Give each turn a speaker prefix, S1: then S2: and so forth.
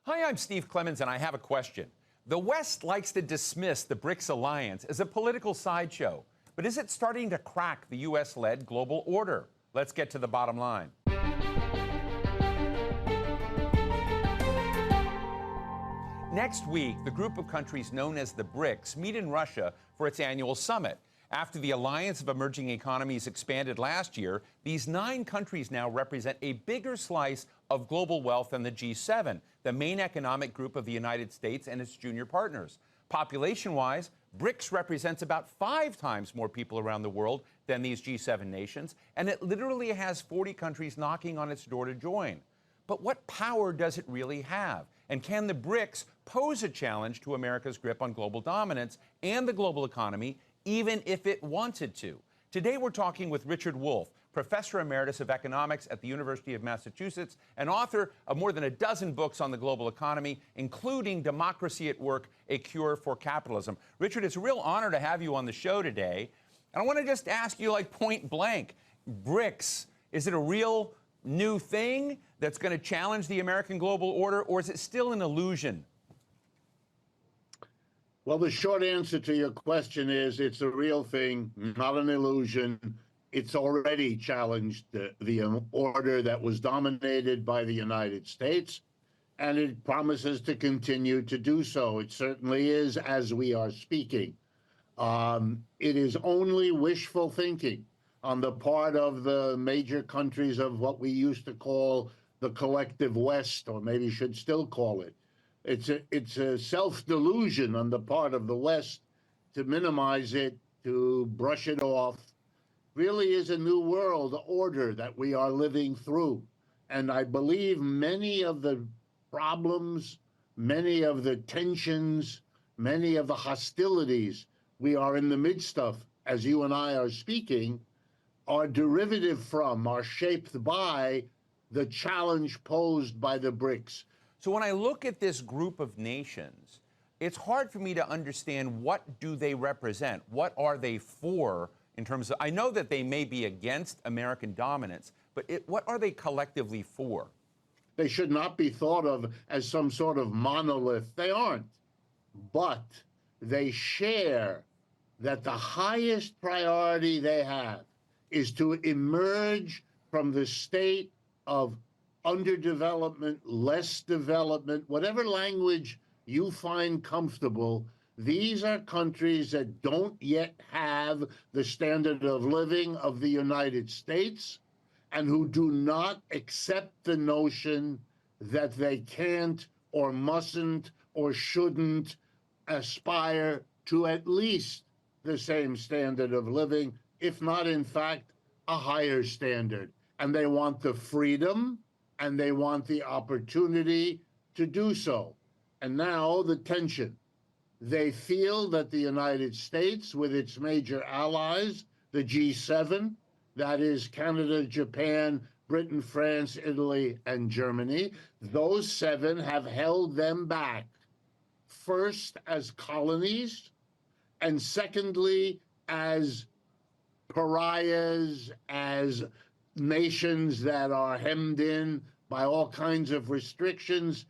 S1: Hi, I'm Steve Clemens, and I have a question. The West likes to dismiss the BRICS alliance as a political sideshow, but is it starting to crack the U.S.-led global order? Let's get to the bottom line. Next week, the group of countries known as the BRICS meet in Russia for its annual summit. After the Alliance of Emerging Economies expanded last year, these 9 countries now represent a bigger slice of global wealth than the G7, the main economic group of the United States and its junior partners. Population-wise, BRICS represents about 5 times more people around the world than these G7 nations, and it literally has 40 countries knocking on its door to join. But what power does it really have? And can the BRICS pose a challenge to America's grip on global dominance and the global economy, even if it wanted to? Today, we're talking with Richard Wolff, Professor Emeritus of Economics at the University of Massachusetts and author of more than a dozen books on the global economy, including Democracy at Work, A Cure for Capitalism. Richard, it's a real honor to have you on the show today. And I want to just ask you, like, point blank, BRICS, is it a real new thing that's going to challenge the American global order, or is it still an illusion?
S2: Well, the short answer to your question is it's a real thing, not an illusion. It's already challenged the order that was dominated by the United States, and it promises to continue to do so. It certainly is, as we are speaking. It is only wishful thinking on the part of the major countries of what we used to call the collective West, or maybe should still call it. It's a self-delusion on the part of the West to minimize it, to brush it off. Really is a new world order that we are living through. And I believe many of the problems, many of the tensions, many of the hostilities we are in the midst of, as you and I are speaking, are derivative from, are shaped by the challenge posed by the BRICS.
S1: So when I look at this group of nations, it's hard for me to understand, what do they represent? What are they for in terms of, I know that they may be against American dominance, but what are they collectively for?
S2: They should not be thought of as some sort of monolith. They aren't. But they share that the highest priority they have is to emerge from the state of underdevelopment, less development, whatever language you find comfortable. These are countries that don't yet have the standard of living of the United States and who do not accept the notion that they can't or mustn't or shouldn't aspire to at least the same standard of living, if not, in fact, a higher standard. And they want the freedom and they want the opportunity to do so. And now the tension. They feel that the United States, with its major allies, the G7, that is Canada, Japan, Britain, France, Italy, and Germany, those 7 have held them back, first as colonies, and secondly as pariahs, as nations that are hemmed in by all kinds of restrictions